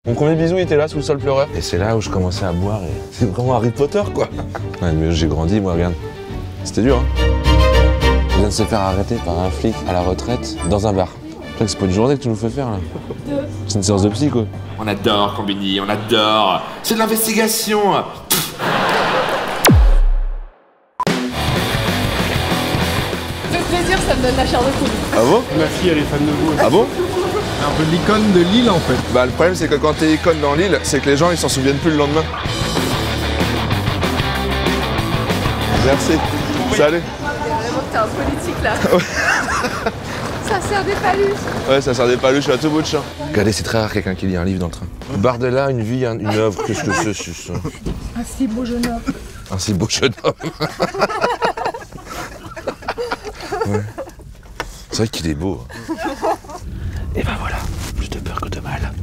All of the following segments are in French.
Mon premier bisou il était là sous le sol pleureur. Et c'est là où je commençais à boire et c'est vraiment Harry Potter quoi. Ouais, mais j'ai grandi moi, regarde. C'était dur hein. On vient de se faire arrêter par un flic à la retraite dans un bar. C'est pas une journée que tu nous fais faire là. C'est une séance de psy quoi. On adore Combini, on adore. C'est de l'investigation. Le plaisir, ça me donne la chair de poule. Ah bon? Ma fille, elle est fan de vous. Ah bon? Un peu l'icône de Lille en fait. Bah le problème c'est que quand t'es icône dans l'île, c'est que les gens ils s'en souviennent plus le lendemain. Merci. Salut. Vraiment que t'es un politique là. Ça sert des paluches. Ouais, ça sert des paluches à tout bout de champ. Regardez, c'est très rare quelqu'un qui lit un livre dans le train. Bardella, une vie, une œuvre, qu'est-ce que c'est ça? Un si beau jeune homme. Un si beau jeune homme. Ouais. C'est vrai qu'il est beau. Et ben voilà, plus de peur que de mal.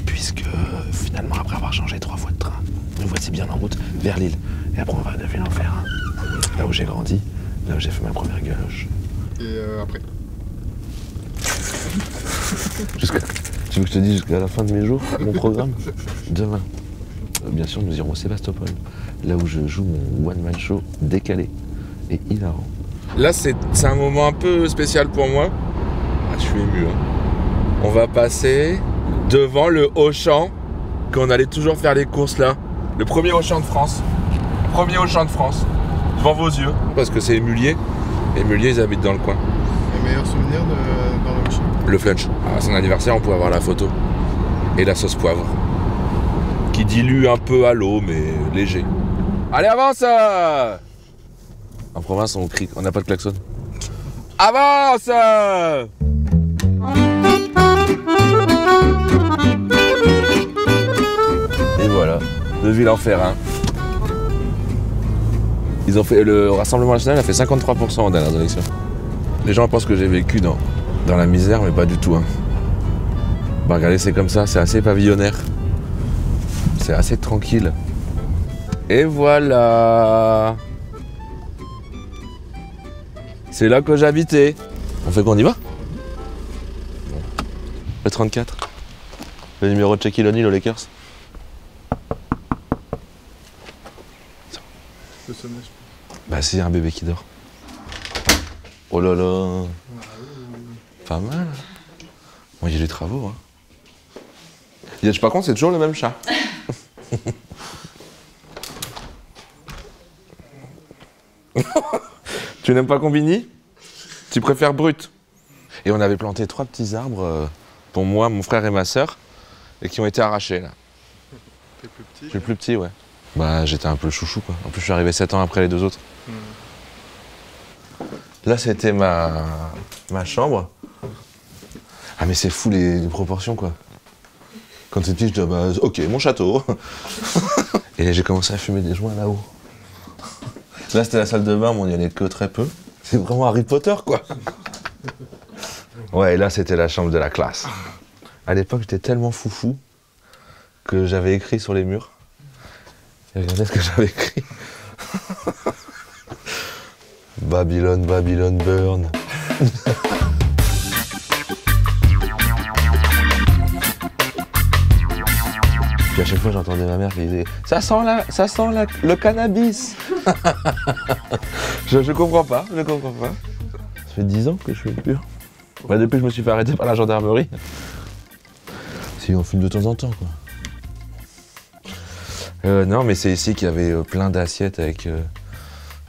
Puisque finalement, après avoir changé 3 fois de train, nous voici bien en route vers Lille. Et après, on va de ville en faire un. Là où j'ai grandi, là où j'ai fait ma première galoche. Et après Tu veux que je te dise jusqu'à la fin de mes jours, mon programme? Demain, bien sûr, nous irons au Sébastopol, là où je joue mon one-man show décalé et hilarant. Là, c'est un moment un peu spécial pour moi. Ah, je suis ému. Hein. On va passer devant le Auchan, qu'on allait toujours faire les courses là. Le premier Auchan de France. Premier Auchan de France. Devant vos yeux. Parce que c'est Émulier. Et Émulier, ils habitent dans le coin. les meilleurs souvenirs dans le Auchan. Le flunch. À son anniversaire, on pouvait avoir la photo. Et la sauce poivre. Qui dilue un peu à l'eau, mais léger. Allez, avance! En province, on crie, on n'a pas de klaxon. Avance! Et voilà, de Ville-en-Ferrain. Ils ont fait, le Rassemblement national a fait 53% en dernières élections. Les gens pensent que j'ai vécu dans la misère, mais pas du tout. Hein. Bah regardez, c'est comme ça, c'est assez pavillonnaire. C'est assez tranquille. Et voilà. C'est là que j'habitais. On fait qu'on y va? Le 34. Le numéro de Shaquille O'Neal aux Lakers. Le sommet, je Bah c'est un bébé qui dort. Oh là là. Pas mal. Bon, il y a des travaux. Hein. Par contre, c'est toujours le même chat. Tu n'aimes pas Combini? Tu préfères Brut? Et on avait planté 3 petits arbres pour moi, mon frère et ma sœur, et qui ont été arrachés là. T'es plus petit? Je suis le plus petit, ouais. Bah j'étais un peu le chouchou quoi. En plus je suis arrivé 7 ans après les 2 autres. Là c'était ma chambre. Ah mais c'est fou les proportions quoi. Quand t'es petit je dis bah ok mon château. Et j'ai commencé à fumer des joints là-haut. Là c'était la salle de bain mais on y allait que très peu. C'est vraiment Harry Potter quoi. Ouais et là c'était la chambre de la classe. À l'époque j'étais tellement foufou que j'avais écrit sur les murs. Et regardez ce que j'avais écrit. Babylone, Babylone burn. Puis à chaque fois j'entendais ma mère qui disait ça sent le cannabis. je comprends pas, je comprends pas. Ça fait 10 ans que je fume plus. Bah, depuis que je me suis fait arrêter par la gendarmerie. Si on fume de temps en temps quoi. Non, mais c'est ici qu'il y avait plein d'assiettes avec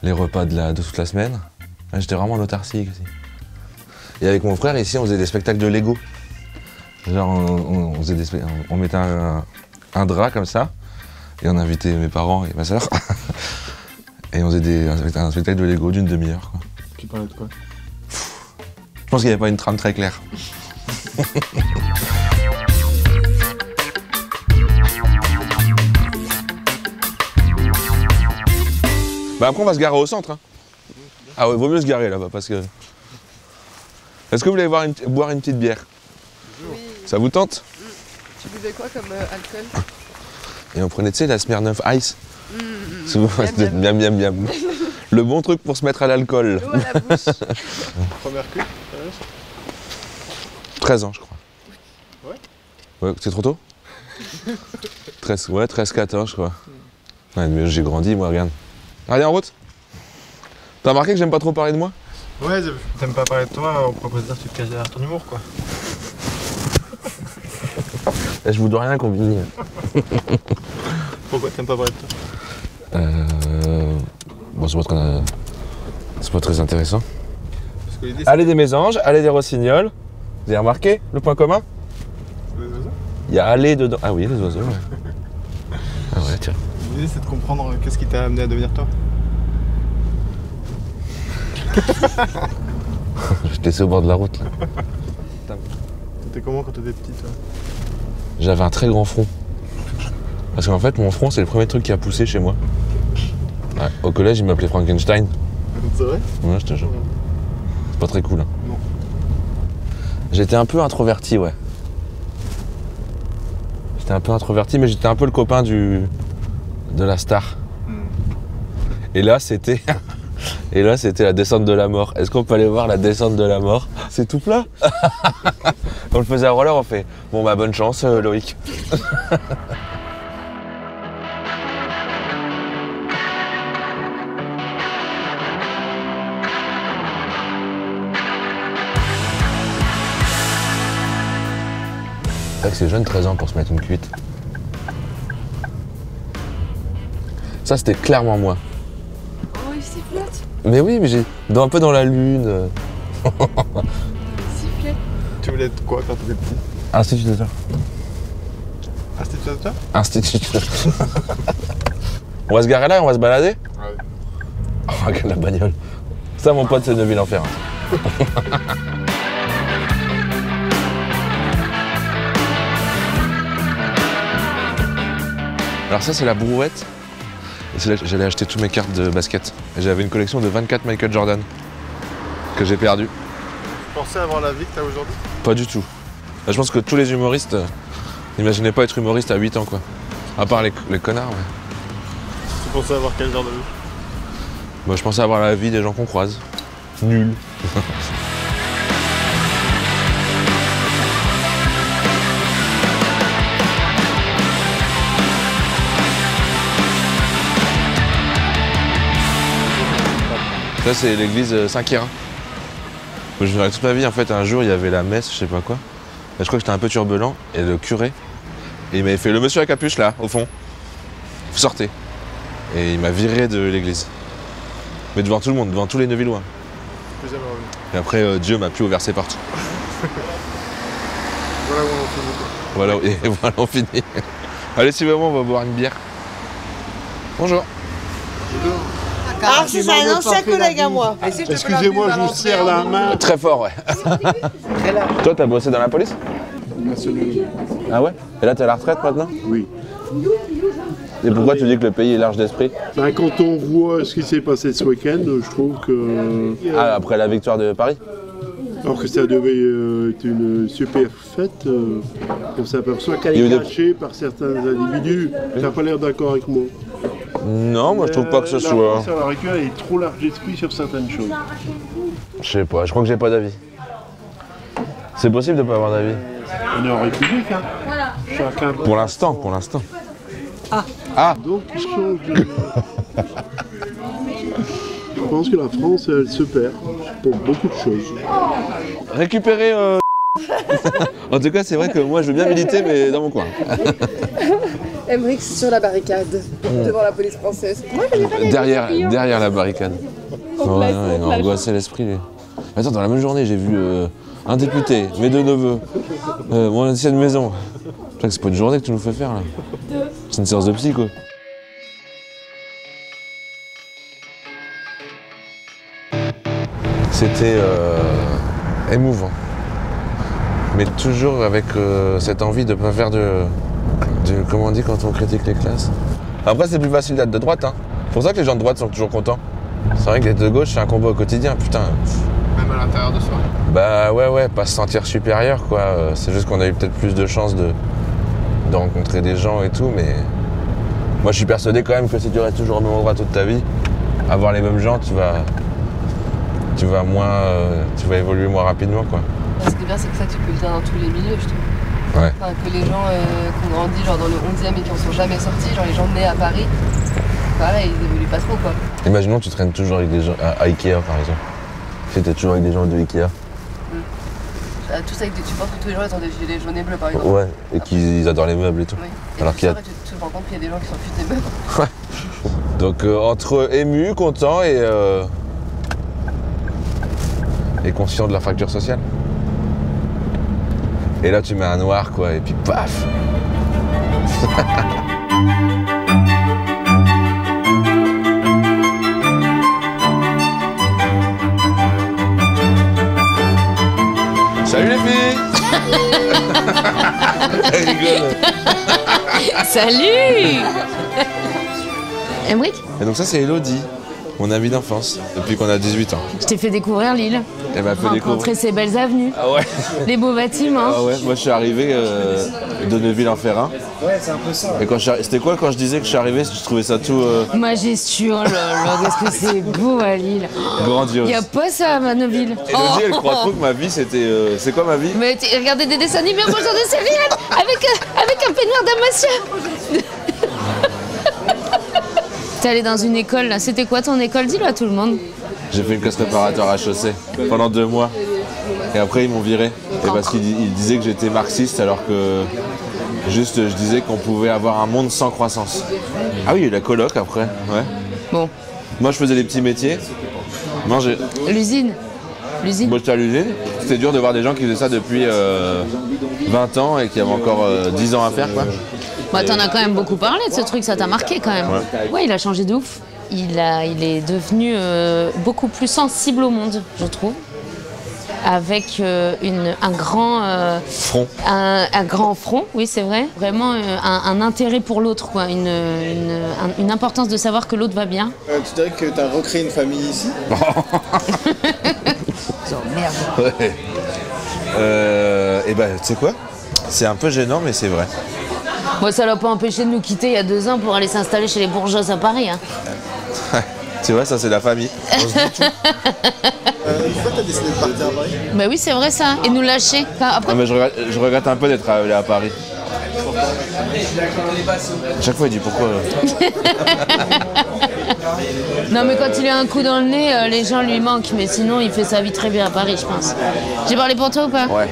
les repas de toute la semaine. J'étais vraiment en autarcie ici. Et avec mon frère, ici, on faisait des spectacles de Lego. Genre, on mettait un drap comme ça, et on invitait mes parents et ma soeur. Et on faisait un spectacle de Lego d'une demi-heure. Qui parlait de quoi? Je pense qu'il n'y avait pas une trame très claire. Bah après on va se garer au centre. Hein. Ah ouais, vaut mieux se garer là-bas parce que... Est-ce que vous voulez boire une petite bière? Oui. Ça vous tente? Tu buvais quoi comme alcool? Et on prenait, tu sais, la Smirnoff Ice. Miam. Le bon truc pour se mettre à l'alcool. L'eau à la bouche. Première cuite? 13 ans je crois. Ouais? Ouais, c'est trop tôt? 13-14 je crois. Ouais, mais j'ai grandi moi, regarde. Allez en route. T'as remarqué que j'aime pas trop parler de moi? Ouais, t'aimes pas parler de toi, on pourrait dire que tu te caches derrière ton humour quoi. Je vous dois rien combiner. Pourquoi t'aimes pas parler de toi? Bon, c'est pas très intéressant. Parce que l'idée Allez des mésanges, allez des rossignols. Vous avez remarqué le point commun? c'est les oiseaux. Il y a allez dedans. Ah oui, les oiseaux, ouais. Ah ouais, tiens. L'idée c'est de comprendre qu'est-ce qui t'a amené à devenir toi. Je te laissais au bord de la route là. T'étais comment quand t'étais petit toi? J'avais un très grand front. Parce qu'en fait, mon front, c'est le premier truc qui a poussé chez moi. Ouais, au collège, il m'appelait Frankenstein. C'est vrai? Ouais, je te jure. C'est pas très cool. Hein. Non. J'étais un peu introverti, ouais. J'étais un peu introverti, mais j'étais un peu le copain de la star. Et là, c'était... Et là, c'était la descente de la mort. Est-ce qu'on peut aller voir la descente de la mort? C'est tout plat. On le faisait à roller, on fait bon bah bonne chance Loïc. C'est vrai que c'est jeune, 13 ans pour se mettre une cuite. Ça c'était clairement moi. Oh, il sifflote. Mais oui, mais j'ai un peu dans la lune. Il sifflait. Tu voulais être quoi quand t'étais petit? Instituteur. Instituteur? Instituteur. On va se garer là et on va se balader? Ouais. Oh, regarde la bagnole. Ça, mon pote, c'est Neuville-en-Ferrain. Alors ça, c'est la brouette. Et c'est là que j'allais acheter toutes mes cartes de basket. Et j'avais une collection de 24 Michael Jordan que j'ai perdu. Tu pensais avoir la vie que t'as aujourd'hui? Pas du tout. Je pense que tous les humoristes n'imaginaient pas être humoriste à 8 ans, quoi. À part les connards, ouais. Tu pensais avoir quel genre de vie? Moi, je pensais avoir la vie des gens qu'on croise. Nul. Ça, c'est l'église Saint-Quirin. Je me souviens toute ma vie, en fait, un jour, il y avait la messe, je sais pas quoi. Et je crois que j'étais un peu turbulent, et le curé, il m'avait fait le monsieur à capuche, là, au fond. Vous sortez. Et il m'a viré de l'église. Mais devant tout le monde, devant tous les Neuvillois. Plus jamais revenu. Et après, Dieu m'a plus ouvert ses portes. Voilà où on en finit quoi. Voilà, et voilà, on finit. Allez, si vraiment, on va boire une bière. Bonjour. Ah, c'est un ancien collègue à moi. Excusez-moi, je vous serre la main. Très fort, ouais. Toi, t'as bossé dans la police? Ah ouais? Et là, t'es à la retraite maintenant? Oui. Et pourquoi tu dis que le pays est large d'esprit? Ben, quand on voit ce qui s'est passé ce week-end, je trouve que... Ah, après la victoire de Paris? Alors que ça devait être une super fête, on s'aperçoit qu'elle Il y a eu est des- cachée par certains individus. T'as pas l'air d'accord avec moi. Non, moi je trouve pas que ce La soit... France, à l'heure actuelle, est trop large d'esprit sur certaines choses. Je sais pas, je crois que j'ai pas d'avis. C'est possible de pas avoir d'avis? On est en République, hein. Chacun Pour l'instant, pour l'instant. Donc il change de... Je pense que la France, elle se perd pour beaucoup de choses. Récupérer... En tout cas, c'est vrai que moi je veux bien militer, mais dans mon coin. Emmerich sur la barricade, devant la police française. Moi, je n'ai pas Derrière la barricade. Ouais, non, il m'a angoissé l'esprit, lui. Attends, dans la même journée, j'ai vu un député, mes deux neveux, mon ancienne maison. Je crois que c'est pas une journée que tu nous fais faire, là. C'est une séance de psy, quoi. C'était émouvant. Mais toujours avec cette envie de ne pas faire de... Comment on dit quand on critique les classes? Après, c'est plus facile d'être de droite, hein. C'est pour ça que les gens de droite sont toujours contents. C'est vrai que d'être de gauche, c'est un combat au quotidien, putain. Même à l'intérieur de soi. Bah ouais, pas se sentir supérieur, quoi. C'est juste qu'on a eu peut-être plus de chances de rencontrer des gens et tout, mais... Moi, je suis persuadé quand même que si tu restes toujours au même endroit toute ta vie, avoir les mêmes gens, tu vas évoluer moins rapidement, quoi. Ce qui est bien, c'est que ça, tu peux le faire dans tous les milieux, je trouve. Ouais. Enfin, que les gens qui ont grandi genre dans le 11e et qui en sont jamais sortis, genre les gens nés à Paris, pareil, ils évoluent pas trop quoi. Imaginons tu traînes toujours avec des gens à Ikea par exemple. Tu sais, t'es toujours avec des gens de Ikea. Tous avec des, tu penses que tous les gens ils ont des gilets jaunes et bleus par exemple. Ouais, et qu'ils adorent les meubles et tout. Oui. Et Alors qu'il y a... tu te rends compte qu'il y a des gens qui s'en fichent des meubles. Ouais. Donc entre ému, content et conscient de la fracture sociale. Et là tu mets un noir quoi, et puis paf. Salut les filles. Elle rigole. Salut. Emric, Et donc ça c'est Elodie, mon amie d'enfance, depuis qu'on a 18 ans. je t'ai fait découvrir l'île. Elle m'a fait Rencontrer découvrir. ces belles avenues, Ah ouais. les beaux bâtiments. Ah ouais, moi je suis arrivé de Neuville-en-Ferrain. Ouais, c'est un peu ça. Et quand c'était quoi quand je disais que je suis arrivé, je trouvais ça tout Majestueux, oh là là, qu'est-ce que c'est beau à Lille. grandiose. Il n'y a pas ça à Maneville. Elodie, elle croit trop que ma vie c'était. C'est quoi ma vie? Mais regardez des dessins animés en mangeant des céréales avec un peignoir damasien. T'es allé dans une école là, c'était quoi ton école? Dis-le à tout le monde. J'ai fait une classe préparatoire à HEC pendant 2 mois. Et après ils m'ont viré. Et parce qu'ils disaient que j'étais marxiste alors que juste je disais qu'on pouvait avoir un monde sans croissance. Ah oui, il y a eu la coloc après, ouais. Bon, Moi je faisais des petits métiers. Manger. l'usine. L'usine. Moi j'étais à l'usine. C'était dur de voir des gens qui faisaient ça depuis 20 ans et qui avaient encore 10 ans à faire quoi. Bah, t'en as quand même beaucoup parlé de ce truc, ça t'a marqué quand même. Ouais, il a changé de ouf. Il est devenu beaucoup plus sensible au monde, je trouve. Avec un grand Front. un grand front, oui c'est vrai. Vraiment un intérêt pour l'autre, quoi. Une importance de savoir que l'autre va bien. Tu dirais que tu as recréé une famille ici? Ouais. Et bah tu sais quoi? C'est un peu gênant mais c'est vrai. Moi, ça l'a pas empêché de nous quitter il y a 2 ans pour aller s'installer chez les bourgeois à Paris. Hein. Tu vois, ça c'est la famille. On se dit tout. Pourquoi t'as décidé de partir à Paris? Bah oui, c'est vrai ça. Et nous lâcher. Enfin, après, Non, mais je regrette un peu d'être allé à Paris. À chaque fois il dit pourquoi. non, mais quand il a un coup dans le nez, les gens lui manquent. Mais sinon, il fait sa vie très bien à Paris, je pense. J'ai parlé pour toi ou pas? Ouais.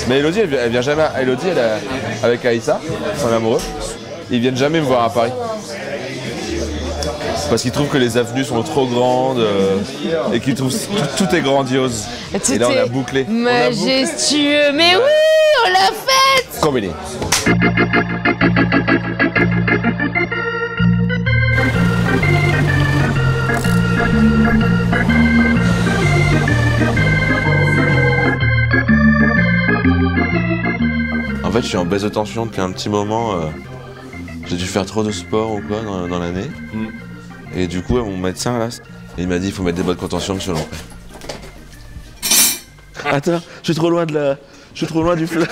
Mais Elodie, elle vient jamais. Elodie, avec Aïssa, son amoureux, ils viennent jamais me voir à Paris. Parce qu'ils trouvent que les avenues sont trop grandes et qu'ils trouvent tout est grandiose. Et là, on a bouclé. Majestueux. Mais oui, on l'a faite. Combiné. En fait, je suis en baisse de tension depuis un petit moment. J'ai dû faire trop de sport ou quoi dans l'année. Et du coup, mon médecin, là, il m'a dit il faut mettre des bottes de contention, monsieur Lompré. Attends, je suis trop loin du fleuve.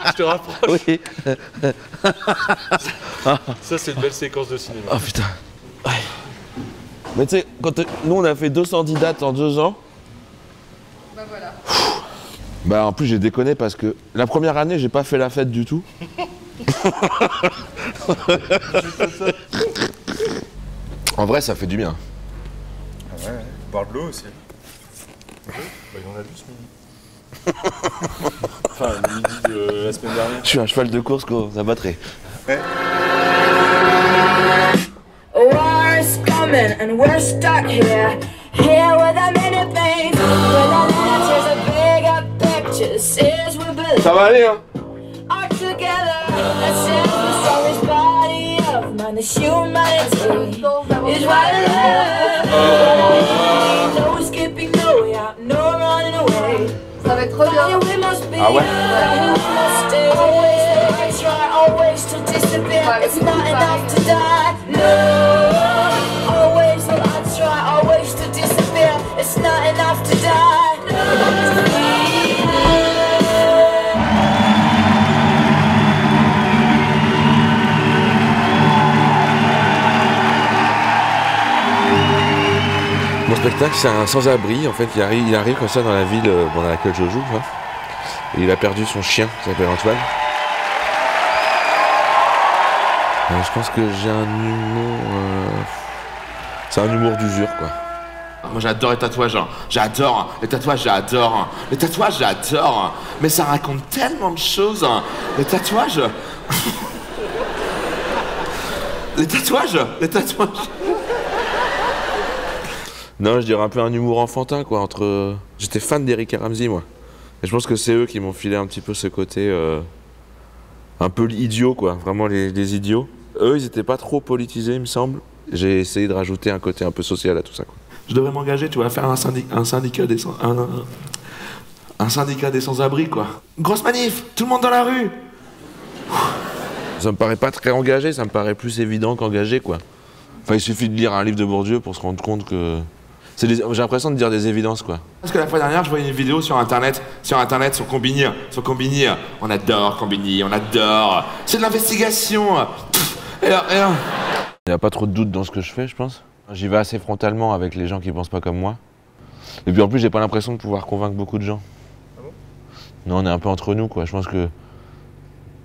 Je te rapproche. Oui. Ça, c'est une belle séquence de cinéma. Oh putain. Ouais. Mais tu sais, nous on a fait 210 dates en 2 ans. Bah voilà. Bah en plus j'ai déconné parce que la première année j'ai pas fait la fête du tout. En vrai ça fait du bien. Ah ouais, boire de l'eau aussi. Bah, il en a vu ce midi. Enfin, le midi de la semaine dernière. Je suis un cheval de course qu'on a battré. Ouais. War's coming and we're stuck here. Here with a many things. With our letters, a bigger picture says we believe. Ça va aller hein. All together, that says the strongest body of man. This humanity is what I love. No escaping, no way out, no running away. Ça va être trop bien. We must be. Ah ouais. We must stay. Always try, always to disappear. It's not enough to die. No. Always will I try, always to disappear. It's not enough to die. No. Mon spectacle c'est un sans-abri en fait, il arrive comme ça dans la ville dans laquelle je joue. Hein. Et il a perdu son chien, qui s'appelle Antoine. Je pense que j'ai un humour... C'est un humour d'usure, quoi. Moi j'adore les tatouages, j'adore les tatouages, j'adore les tatouages, j'adore. Mais ça raconte tellement de choses, les tatouages. Les tatouages. Non, je dirais un peu un humour enfantin, quoi, entre... J'étais fan d'Eric et Ramsey, moi. Et je pense que c'est eux qui m'ont filé un petit peu ce côté... un peu idiot, quoi, vraiment les idiots. Eux, ils étaient pas trop politisés, il me semble. J'ai essayé de rajouter un côté un peu social à tout ça, quoi. Je devrais m'engager, tu vois, à faire un syndicat des sans-abri, quoi. Grosse manif, tout le monde dans la rue. Ça me paraît pas très engagé, ça me paraît plus évident qu'engagé, quoi. Enfin, il suffit de lire un livre de Bourdieu pour se rendre compte que... J'ai l'impression de dire des évidences, quoi. Parce que la fois dernière, je voyais une vidéo sur internet sur Combini. On adore Combini, on adore. C'est de l'investigation. Et là. Il n'y a pas trop de doute dans ce que je fais, je pense. J'y vais assez frontalement avec les gens qui pensent pas comme moi. Et puis en plus, j'ai pas l'impression de pouvoir convaincre beaucoup de gens. Ah bon? Non, on est un peu entre nous, quoi. Je pense que...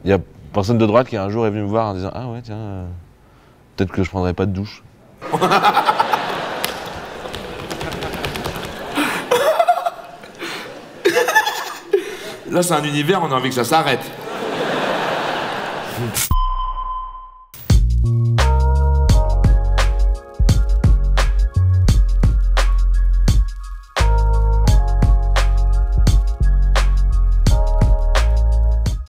Il y a personne de droite qui un jour est venu me voir en disant « Ah ouais, tiens, peut-être que je prendrais pas de douche. » Là, c'est un univers, on a envie que ça s'arrête.